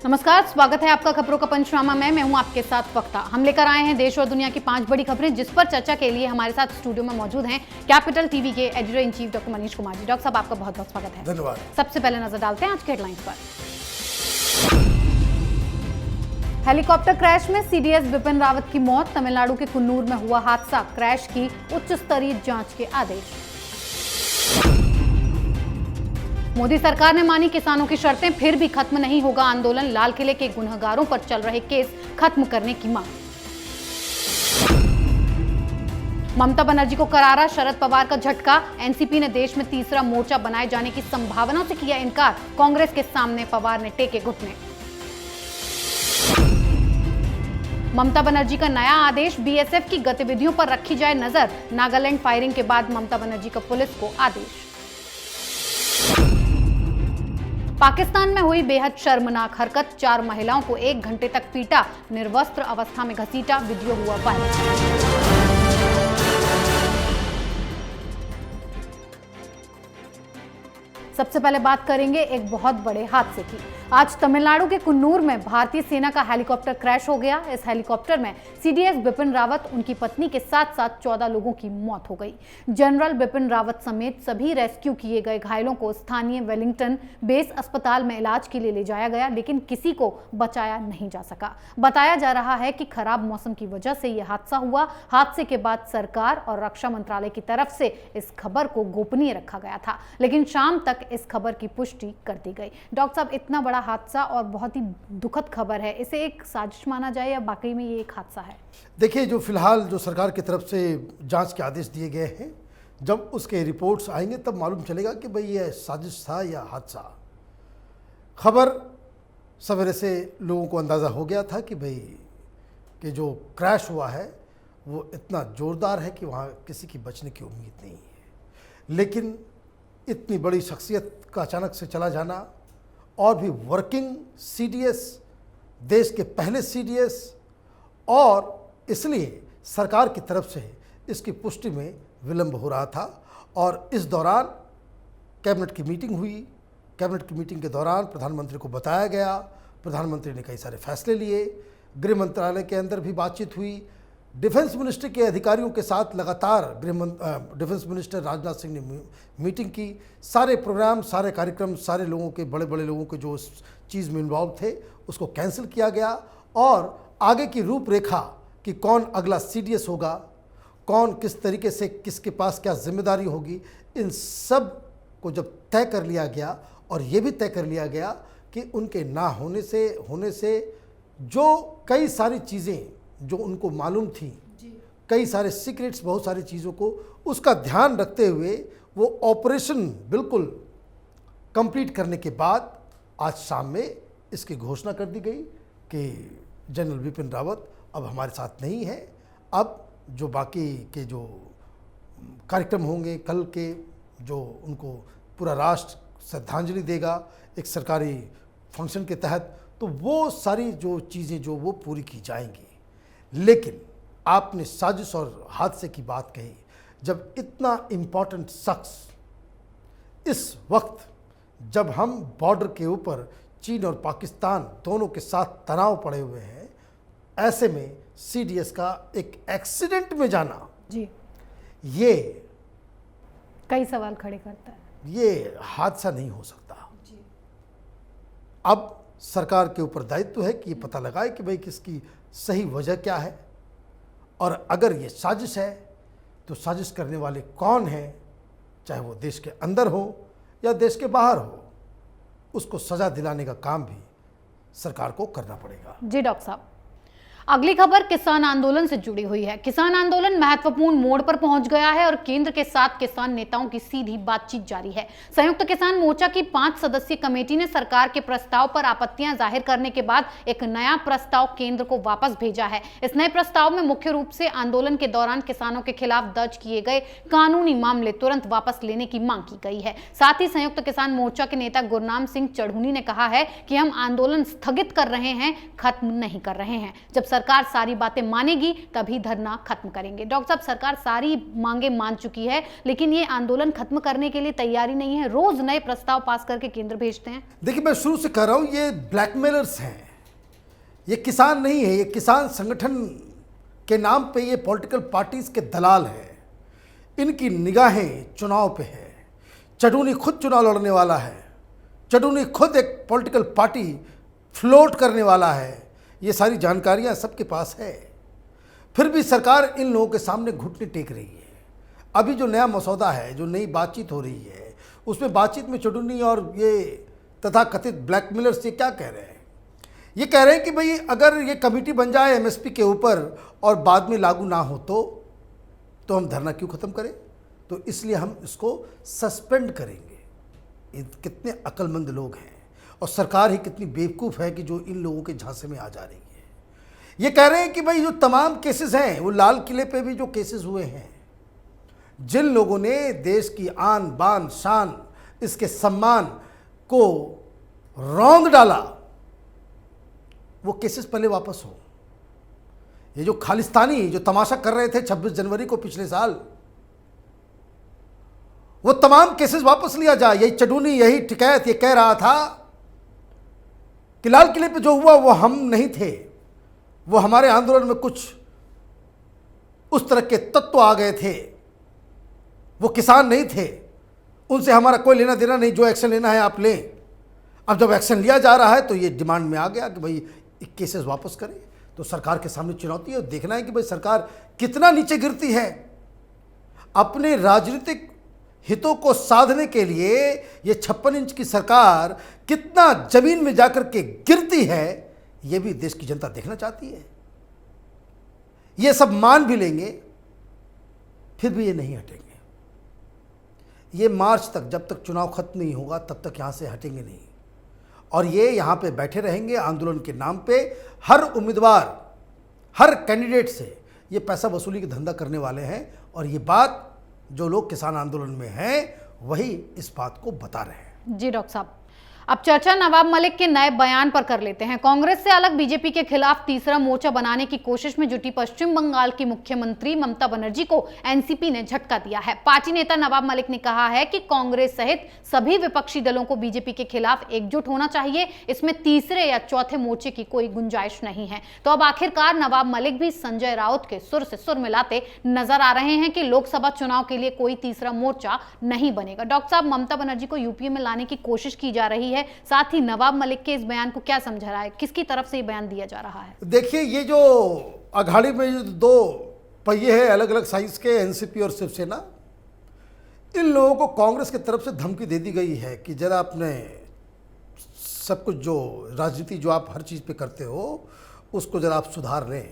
नमस्कार, स्वागत है आपका खबरों का पंचनामा में। मैं हूं आपके साथ वक्ता। हम लेकर आए हैं देश और दुनिया की 5 बड़ी खबरें, जिस पर चर्चा के लिए हमारे साथ स्टूडियो में मौजूद हैं कैपिटल टीवी के editor in chief doctor Manish Kumar ji. Doctor साहब, आपका बहुत बहुत स्वागत है। धन्यवाद। सबसे पहले नजर डालते हैं आज के हेडलाइंस पर। हेलीकॉप्टर क्रैश में सीडीएस बिपिन रावत की मौत। तमिलनाडु के कुन्नूर में हुआ हादसा। क्रैश की उच्च स्तरीय जांच के आदेश। मोदी सरकार ने मानी किसानों की शर्तें, फिर भी खत्म नहीं होगा आंदोलन। लाल किले के गुनहगारों पर चल रहे केस खत्म करने की मांग। ममता बनर्जी को करारा, शरद पवार का झटका। एनसीपी ने देश में तीसरा मोर्चा बनाए जाने की संभावना से किया इनकार। कांग्रेस के सामने पवार ने टेके घुटने। ममता बनर्जी का नया आदेश। बीएसएफ की गतिविधियों पर रखी जाए नजर। नागालैंड फायरिंग के बाद ममता बनर्जी का पुलिस को आदेश। पाकिस्तान में हुई बेहद शर्मनाक हरकत। 4 महिलाओं को 1 घंटे तक पीटा, निर्वस्त्र अवस्था में घसीटा, वीडियो हुआ वायरल। सबसे पहले बात करेंगे एक बहुत बड़े हादसे की। आज तमिलनाडु के कुन्नूर में भारतीय सेना का हेलीकॉप्टर क्रैश हो गया। इस हेलीकॉप्टर में सीडीएस बिपिन रावत, उनकी पत्नी के साथ साथ 14 लोगों की मौत हो गई। जनरल बिपिन रावत समेत सभी रेस्क्यू किए गए घायलों को स्थानीय वेलिंगटन बेस अस्पताल में इलाज के लिए ले जाया गया, लेकिन किसी को बचाया नहीं जा सका। बताया जा रहा है कि खराब मौसम की वजह से यह हादसा हुआ। हादसे के बाद सरकार और रक्षा मंत्रालय की तरफ से इस खबर को गोपनीय रखा गया था, लेकिन शाम तक इस खबर की पुष्टि कर दी गई। डॉक्टर साहब, इतना बड़ा हादसा और बहुत ही दुखद खबर है, इसे एक साजिश माना जाए या वाकई में ये एक हादसा है? देखिए, जो फिलहाल जो सरकार की तरफ से जांच के आदेश दिए गए हैं, जब उसके रिपोर्ट्स आएंगे तब मालूम चलेगा कि भाई ये साजिश था या हादसा। खबर सवेरे से लोगों को अंदाज़ा हो गया था कि भाई कि जो क्रैश हुआ है वो इतना ज़ोरदार है कि वहाँ किसी की बचने की उम्मीद नहीं है। लेकिन इतनी बड़ी शख्सियत का अचानक से चला जाना, और भी वर्किंग सीडीएस, देश के पहले सीडीएस, और इसलिए सरकार की तरफ से इसकी पुष्टि में विलंब हो रहा था। और इस दौरान कैबिनेट की मीटिंग हुई। कैबिनेट की मीटिंग के दौरान प्रधानमंत्री को बताया गया। प्रधानमंत्री ने कई सारे फैसले लिए। गृह मंत्रालय के अंदर भी बातचीत हुई। डिफेंस मिनिस्ट्री के अधिकारियों के साथ लगातार डिफेंस मिनिस्टर राजनाथ सिंह ने मीटिंग की। सारे प्रोग्राम, सारे कार्यक्रम, सारे लोगों के, बड़े बड़े लोगों के जो उस चीज़ में इन्वॉल्व थे, उसको कैंसिल किया गया। और आगे की रूपरेखा कि कौन अगला सीडीएस होगा, कौन किस तरीके से, किसके पास क्या जिम्मेदारी होगी, इन सब को जब तय कर लिया गया, और ये भी तय कर लिया गया कि उनके ना होने से जो कई सारी चीज़ें जो उनको मालूम थी, कई सारे सीक्रेट्स, बहुत सारी चीज़ों को उसका ध्यान रखते हुए वो ऑपरेशन बिल्कुल कंप्लीट करने के बाद आज शाम में इसकी घोषणा कर दी गई कि जनरल बिपिन रावत अब हमारे साथ नहीं है। अब जो बाकी के जो कार्यक्रम होंगे कल के, जो उनको पूरा राष्ट्र श्रद्धांजलि देगा एक सरकारी फंक्शन के तहत, तो वो सारी जो चीज़ें जो वो पूरी की जाएंगी। लेकिन आपने साजिश और हादसे की बात कही। जब इतना इम्पॉर्टेंट शख्स इस वक्त, जब हम बॉर्डर के ऊपर चीन और पाकिस्तान दोनों के साथ तनाव पड़े हुए हैं, ऐसे में सीडीएस का एक एक्सीडेंट में जाना जी, ये कई सवाल खड़े करता है। ये हादसा नहीं हो सकता जी। अब सरकार के ऊपर दायित्व है कि ये पता लगाए कि भाई किसकी सही वजह क्या है, और अगर ये साजिश है तो साजिश करने वाले कौन हैं, चाहे वो देश के अंदर हो या देश के बाहर हो, उसको सज़ा दिलाने का काम भी सरकार को करना पड़ेगा। जी डॉक्टर साहब, अगली खबर किसान आंदोलन से जुड़ी हुई है। किसान आंदोलन महत्वपूर्ण मोड़ पर पहुंच गया है और केंद्र के साथ किसान नेताओं की सीधी बातचीत जारी है। संयुक्त किसान मोर्चा की 5 सदस्यीय कमेटी ने सरकार के प्रस्ताव पर आपत्तियां जाहिर करने के बाद एक नया प्रस्ताव केंद्र को वापस भेजा है। इस नए प्रस्ताव में मुख्य रूप से आंदोलन के दौरान किसानों के खिलाफ दर्ज किए गए कानूनी मामले तुरंत वापस लेने की मांग की गई है। साथ ही संयुक्त किसान मोर्चा के नेता गुरनाम सिंह चढ़ूनी ने कहा है कि हम आंदोलन स्थगित कर रहे हैं, खत्म नहीं कर रहे हैं। जब सरकार सारी बातें मानेगी तभी धरना खत्म करेंगे। डॉक्टर साहब, सरकार सारी मांगे मान चुकी है, लेकिन ये आंदोलन खत्म करने के लिए तैयारी नहीं है, रोज नए प्रस्ताव पास करके केंद्र भेजते हैं। देखिए, मैं शुरू से कह रहा हूं, ये ब्लैकमेलर्स हैं, ये किसान नहीं है, ये किसान संगठन के नाम पे ये पॉलिटिकल पार्टीज के दलाल हैं। इनकी निगाहें चुनाव पे है। चडूनी खुद चुनाव लड़ने वाला है, चडूनी खुद एक पॉलिटिकल पार्टी फ्लोट करने वाला है, ये सारी जानकारियां सबके पास है। फिर भी सरकार इन लोगों के सामने घुटने टेक रही है। अभी जो नया मसौदा है, जो नई बातचीत हो रही है, उसमें बातचीत में चडूनी और ये तथाकथित ब्लैकमेलर्स ये क्या कह रहे हैं? ये कह रहे हैं कि भाई अगर ये कमेटी बन जाए एमएसपी के ऊपर और बाद में लागू ना हो तो हम धरना क्यों खत्म करें? तो इसलिए हम इसको सस्पेंड करेंगे। ये कितने अक्लमंद लोग हैं और सरकार ही कितनी बेवकूफ़ है कि जो इन लोगों के झांसे में आ जा रही है। ये कह रहे हैं कि भाई जो तमाम केसेस हैं, वो लाल किले पे भी जो केसेस हुए हैं, जिन लोगों ने देश की आन बान शान, इसके सम्मान को रौंद डाला, वो केसेस पहले वापस हो। ये जो खालिस्तानी जो तमाशा कर रहे थे 26 जनवरी को पिछले साल, वो तमाम केसेस वापस लिया जाए। यही चडूनी, यही टिकैत ये कह रहा था कि लाल किले पे जो हुआ वो हम नहीं थे, वो हमारे आंदोलन में कुछ उस तरह के तत्व आ गए थे, वो किसान नहीं थे, उनसे हमारा कोई लेना देना नहीं, जो एक्शन लेना है आप लें। अब जब एक्शन लिया जा रहा है तो ये डिमांड में आ गया कि भाई केसेस वापस करें। तो सरकार के सामने चुनौती है, देखना है कि भाई सरकार कितना नीचे गिरती है। अपने राजनीतिक हितों को साधने के लिए ये 56 इंच की सरकार कितना जमीन में जाकर के गिरती है, ये भी देश की जनता देखना चाहती है। ये सब मान भी लेंगे, फिर भी ये नहीं हटेंगे। ये मार्च तक, जब तक चुनाव खत्म नहीं होगा तब तक यहां से हटेंगे नहीं, और ये यहाँ पे बैठे रहेंगे आंदोलन के नाम पे। हर उम्मीदवार, हर कैंडिडेट से ये पैसा वसूली का धंधा करने वाले हैं, और ये बात जो लोग किसान आंदोलन में हैं वही इस बात को बता रहे हैं। जी डॉक्टर साहब, अब चर्चा नवाब मलिक के नए बयान पर कर लेते हैं। कांग्रेस से अलग बीजेपी के खिलाफ तीसरा मोर्चा बनाने की कोशिश में जुटी पश्चिम बंगाल की मुख्यमंत्री ममता बनर्जी को एनसीपी ने झटका दिया है। पार्टी नेता नवाब मलिक ने कहा है कि कांग्रेस सहित सभी विपक्षी दलों को बीजेपी के खिलाफ एकजुट होना चाहिए, इसमें तीसरे या चौथे मोर्चे की कोई गुंजाइश नहीं है। तो अब आखिरकार नवाब मलिक भी संजय राउत के सुर से सुर मिलाते नजर आ रहे हैं कि लोकसभा चुनाव के लिए कोई तीसरा मोर्चा नहीं बनेगा। डॉक्टर साहब, ममता बनर्जी को यूपीए में लाने की कोशिश की जा रही है, साथ ही नवाब मलिक के इस बयान को क्या समझा रहा है, किसकी तरफ से ये बयान दिया जा रहा है? देखिए, ये जो अघाड़ी में जो दो पहिए हैं अलग अलग साइज के, एनसीपी और शिवसेना, इन लोगों को कांग्रेस की तरफ से धमकी दे दी गई है कि जरा अपने सब कुछ जो राजनीति जो आप हर चीज़ पे करते हो उसको जरा आप सुधार लें।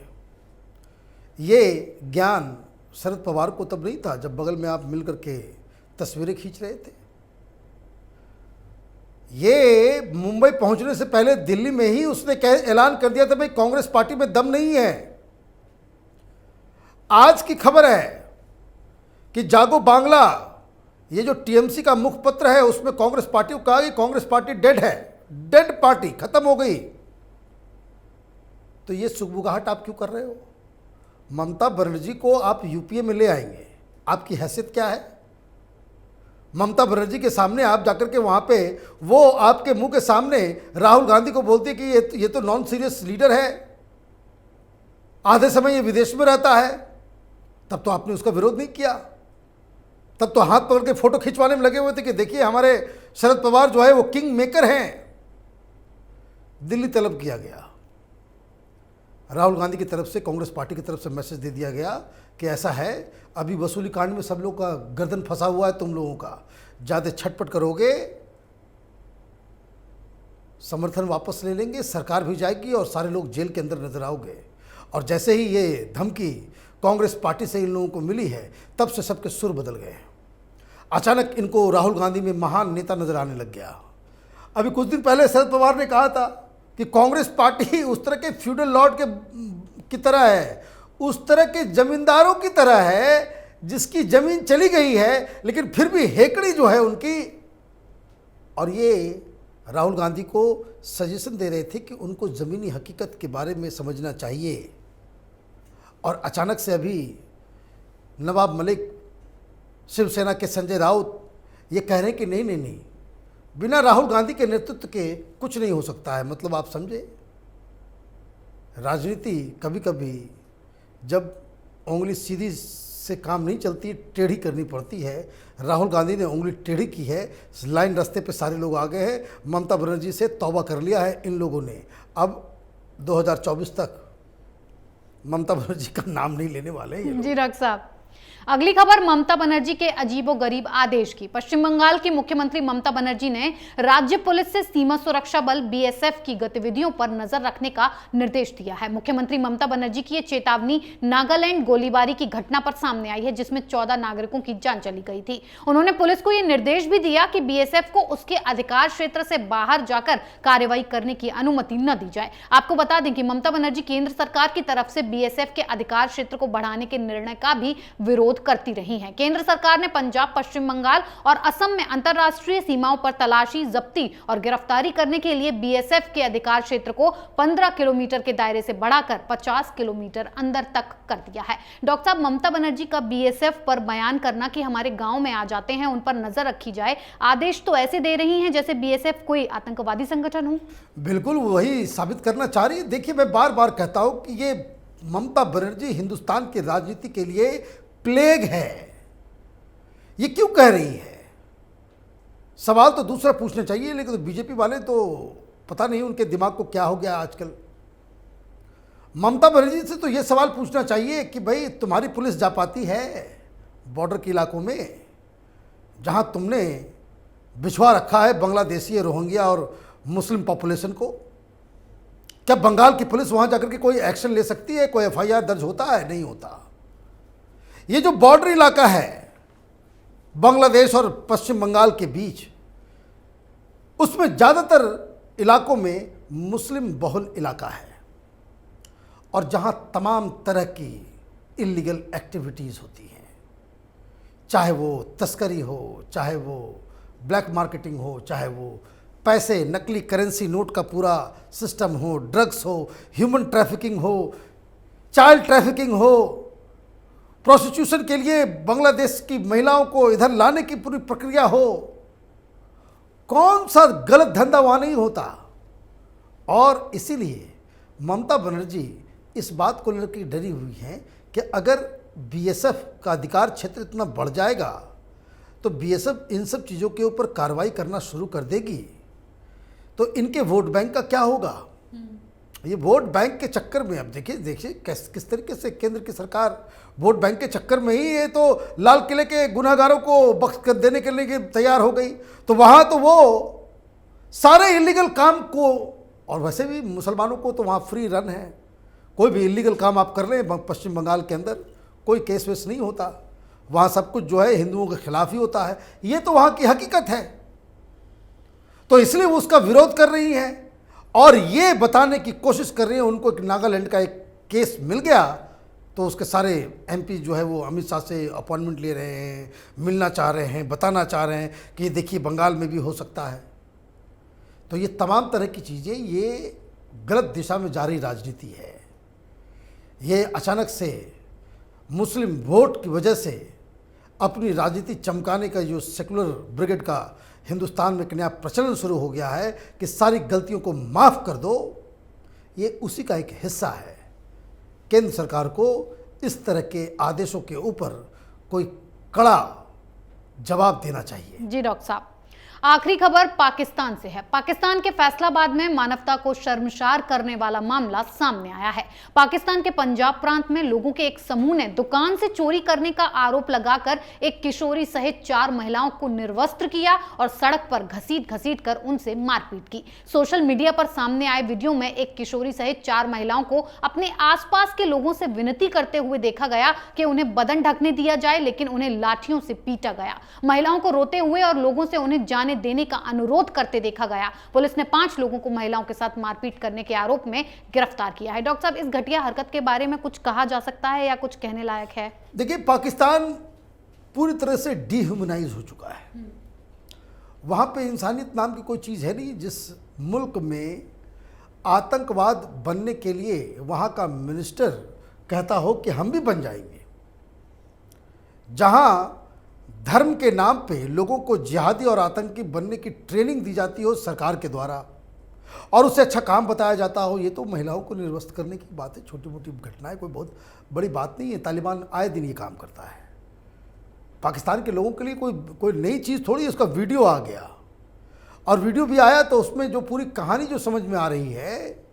ये ज्ञान शरद पवार को तब नहीं था जब बगल में आप मिल करके तस्वीरें खींच रहे थे। ये मुंबई पहुंचने से पहले दिल्ली में ही उसने ऐलान कर दिया था भाई कांग्रेस पार्टी में दम नहीं है। आज की खबर है कि जागो बांग्ला, ये जो टीएमसी का मुखपत्र है, उसमें कांग्रेस पार्टी को कहा कि कांग्रेस पार्टी डेड है, डेड पार्टी, खत्म हो गई। तो ये सुगबुगाहट आप क्यों कर रहे हो? ममता बनर्जी को आप यूपीए में ले आएंगे, आपकी हैसियत क्या है? ममता बनर्जी के सामने आप जाकर के वहाँ पे वो आपके मुंह के सामने राहुल गांधी को बोलती है कि ये तो नॉन सीरियस लीडर है, आधे समय ये विदेश में रहता है, तब तो आपने उसका विरोध नहीं किया। तब तो हाथ पकड़ के फोटो खिंचवाने में लगे हुए थे कि देखिए हमारे शरद पवार जो है वो किंग मेकर हैं। दिल्ली तलब किया गया, राहुल गांधी की तरफ से, कांग्रेस पार्टी की तरफ से मैसेज दे दिया गया कि ऐसा है, अभी वसूली कांड में सब लोग का गर्दन फंसा हुआ है, तुम लोगों का ज़्यादा छटपट करोगे, समर्थन वापस ले लेंगे, सरकार भी जाएगी और सारे लोग जेल के अंदर नजर आओगे। और जैसे ही ये धमकी कांग्रेस पार्टी से इन लोगों को मिली है, तब से सबके सुर बदल गए। अचानक इनको राहुल गांधी में महान नेता नजर आने लग गया। अभी कुछ दिन पहले शरद पवार ने कहा था कि कांग्रेस पार्टी उस तरह के फ्यूडल लॉर्ड की तरह है, उस तरह के जमींदारों की तरह है जिसकी जमीन चली गई है लेकिन फिर भी हेकड़ी जो है उनकी। और ये राहुल गांधी को सजेशन दे रहे थे कि उनको ज़मीनी हकीकत के बारे में समझना चाहिए। और अचानक से अभी नवाब मलिक, शिवसेना के संजय राउत ये कह रहे हैं कि नहीं नहीं नहीं, बिना राहुल गांधी के नेतृत्व के कुछ नहीं हो सकता है। मतलब आप समझे, राजनीति कभी कभी जब उंगली सीधी से काम नहीं चलती, टेढ़ी करनी पड़ती है। राहुल गांधी ने उंगली टेढ़ी की है, लाइन रास्ते पे सारे लोग आ गए हैं। ममता बनर्जी से तौबा कर लिया है इन लोगों ने। अब 2024 तक ममता बनर्जी का नाम नहीं लेने वाले हैं। जी डॉक्टर साहब, अगली खबर ममता बनर्जी के अजीबोगरीब आदेश की। पश्चिम बंगाल की मुख्यमंत्री ममता बनर्जी ने राज्य पुलिस से सीमा सुरक्षा बल बीएसएफ की गतिविधियों पर नजर रखने का निर्देश दिया है। मुख्यमंत्री ममता बनर्जी की ये चेतावनी नागालैंड गोलीबारी की घटना पर सामने आई है, जिसमें 14 नागरिकों की जान चली गई थी। उन्होंने पुलिस को यह निर्देश भी दिया कि बीएसएफ को उसके अधिकार क्षेत्र से बाहर जाकर कार्रवाई करने की अनुमति न दी जाए। आपको बता दें कि ममता बनर्जी केंद्र सरकार की तरफ से बीएसएफ के अधिकार क्षेत्र को बढ़ाने के निर्णय का भी विरोध करती रही हैं। केंद्र सरकार ने पंजाब, पश्चिम बंगाल और असम में अंतरराष्ट्रीय सीमाओं पर तलाशी, जब्ती और गिरफ्तारी करने के लिए बीएसएफ के अधिकार क्षेत्र को 15 किलोमीटर के दायरे से बढ़ाकर 50 किलोमीटर अंदर तक कर दिया है। डॉक्टर साहब, ममता बनर्जी का बीएसएफ पर बयान करना कि हमारे गांव में आ जाते हैं, उन पर नजर रखी जाए, आदेश तो ऐसे दे रही हैं जैसे बीएसएफ कोई आतंकवादी संगठन हो। बिल्कुल वही साबित करना चाह रही है। देखिए, मैं बार बार कहता हूं कि ये ममता बनर्जी हिंदुस्तान की राजनीति के लिए प्लेग है। ये क्यों कह रही है? सवाल तो दूसरा पूछना चाहिए, लेकिन तो बीजेपी वाले तो पता नहीं उनके दिमाग को क्या हो गया आजकल। ममता बनर्जी से तो ये सवाल पूछना चाहिए कि भाई, तुम्हारी पुलिस जा पाती है बॉर्डर के इलाकों में जहां तुमने बिछवा रखा है बांग्लादेशी, रोहिंग्या और मुस्लिम पॉपुलेशन को? क्या बंगाल की पुलिस वहां जाकर के कोई एक्शन ले सकती है? कोई एफआईआर दर्ज होता है? नहीं होता। ये जो बॉर्डर इलाका है बांग्लादेश और पश्चिम बंगाल के बीच, उसमें ज़्यादातर इलाकों में मुस्लिम बहुल इलाका है और जहां तमाम तरह की इलीगल एक्टिविटीज़ होती हैं, चाहे वो तस्करी हो, चाहे वो ब्लैक मार्केटिंग हो, चाहे वो पैसे, नकली करेंसी नोट का पूरा सिस्टम हो, ड्रग्स हो, ह्यूमन ट्रैफिकिंग हो, चाइल्ड ट्रैफिकिंग हो, प्रोस्टिट्यूशन के लिए बांग्लादेश की महिलाओं को इधर लाने की पूरी प्रक्रिया हो। कौन सा गलत धंधा वहाँ नहीं होता? और इसीलिए ममता बनर्जी इस बात को लेकर डरी हुई हैं कि अगर बीएसएफ का अधिकार क्षेत्र इतना बढ़ जाएगा तो बीएसएफ इन सब चीज़ों के ऊपर कार्रवाई करना शुरू कर देगी, तो इनके वोट बैंक का क्या होगा? ये वोट बैंक के चक्कर में, अब देखिए किस तरीके से केंद्र की सरकार वोट बैंक के चक्कर में ही ये तो लाल किले के गुनाहगारों को बख्श कर देने के लिए तैयार हो गई। तो वहाँ तो वो सारे इलीगल काम को, और वैसे भी मुसलमानों को तो वहाँ फ्री रन है, कोई भी इलीगल काम आप कर लें पश्चिम बंगाल के अंदर कोई केस वेस नहीं होता। वहाँ सब कुछ जो है हिंदुओं के खिलाफ ही होता है। ये तो वहाँ की हकीकत है। तो इसलिए वो उसका विरोध कर रही हैं और ये बताने की कोशिश कर रही है उनको कि नागालैंड का एक केस मिल गया तो उसके सारे एमपी जो है वो अमित शाह से अपॉइंटमेंट ले रहे हैं, मिलना चाह रहे हैं, बताना चाह रहे हैं कि देखिए बंगाल में भी हो सकता है। तो ये तमाम तरह की चीज़ें, ये गलत दिशा में जा रही राजनीति है। ये अचानक से मुस्लिम वोट की वजह से अपनी राजनीति चमकाने का जो सेकुलर ब्रिगेड का हिंदुस्तान में एक नया प्रचलन शुरू हो गया है कि सारी गलतियों को माफ़ कर दो, ये उसी का एक हिस्सा है। केंद्र सरकार को इस तरह के आदेशों के ऊपर कोई कड़ा जवाब देना चाहिए। जी डॉक्टर साहब, आखिरी खबर पाकिस्तान से है। पाकिस्तान के फैसलाबाद में मानवता को शर्मसार करने वाला मामला सामने आया है। पाकिस्तान के पंजाब प्रांत में लोगों के एक समूह ने दुकान से चोरी करने का आरोप लगाकर एक किशोरी सहित 4 महिलाओं को निर्वस्त्र किया और सड़क पर घसीट कर उनसे मारपीट की। सोशल मीडिया पर सामने आए वीडियो में एक किशोरी सहित 4 महिलाओं को अपने आसपास के लोगों से विनती करते हुए देखा गया कि उन्हें बदन ढकने दिया जाए, लेकिन उन्हें लाठियों से पीटा गया। महिलाओं को रोते हुए और लोगों से उन्हें जाने देने का अनुरोध करते देखा गया। पुलिस ने 5 लोगों को महिलाओं के साथ मारपीट करने के आरोप में गिरफ्तार किया है। डॉक्टर साहब, इस घटिया हरकत के बारे में कुछ कहा जा सकता है या कुछ कहने लायक है? देखिए, पाकिस्तान पूरी तरह से डिह्यूमनाइज हो चुका है। वहां पे इंसानियत नाम की कोई चीज है नहीं। जिस मुल्क में आतंकवाद बनने के लिए वहां का मिनिस्टर कहता हो कि हम भी बन जाएंगे, जहां धर्म के नाम पे लोगों को जिहादी और आतंकी बनने की ट्रेनिंग दी जाती हो सरकार के द्वारा और उससे अच्छा काम बताया जाता हो, ये तो महिलाओं को निर्वस्त्र करने की बात है। छोटी मोटी घटनाएं, कोई बहुत बड़ी बात नहीं है। तालिबान आए दिन ये काम करता है। पाकिस्तान के लोगों के लिए कोई नई चीज़ थोड़ी, उसका वीडियो आ गया और वीडियो भी आया तो उसमें जो पूरी कहानी जो समझ में आ रही है,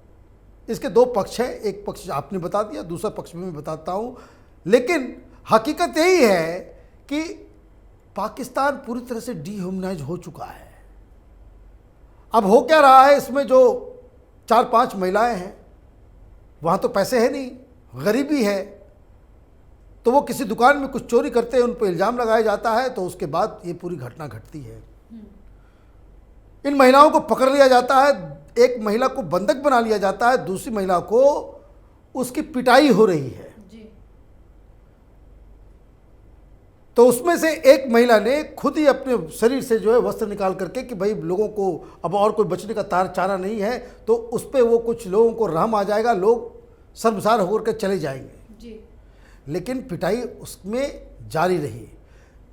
इसके दो पक्ष हैं। एक पक्ष आपने बता दिया, दूसरा पक्ष भी मैं बताता हूँ। लेकिन हकीकत यही है कि पाकिस्तान पूरी तरह से डिह्यूमनाइज हो चुका है। अब हो क्या रहा है, इसमें जो 4-5 महिलाएं हैं, वहाँ तो पैसे है नहीं, गरीबी है, तो वो किसी दुकान में कुछ चोरी करते हैं, उन पर इल्ज़ाम लगाया जाता है, तो उसके बाद ये पूरी घटना घटती है। इन महिलाओं को पकड़ लिया जाता है, एक महिला को बंधक बना लिया जाता है, दूसरी महिला को उसकी पिटाई हो रही है। तो उसमें से एक महिला ने खुद ही अपने शरीर से जो है वस्त्र निकाल करके कि भाई लोगों को अब और कोई बचने का तार चारा नहीं है, तो उस पर वो कुछ लोगों को रहम आ जाएगा, लोग शर्मसार होकर के चले जाएंगे जी। लेकिन पिटाई उसमें जारी रही।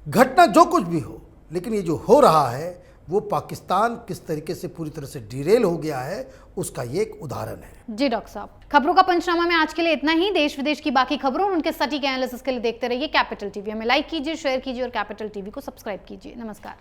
घटना जो कुछ भी हो, लेकिन ये जो हो रहा है वो पाकिस्तान किस तरीके से पूरी तरह से डिरेल हो गया है, उसका ये एक उदाहरण है। जी डॉक्टर साहब, खबरों का पंचनामा में आज के लिए इतना ही। देश विदेश की बाकी खबरों और उनके सटीक एनालिसिस के लिए देखते रहिए कैपिटल टीवी। हमें लाइक कीजिए, शेयर कीजिए और कैपिटल टीवी को सब्सक्राइब कीजिए। नमस्कार।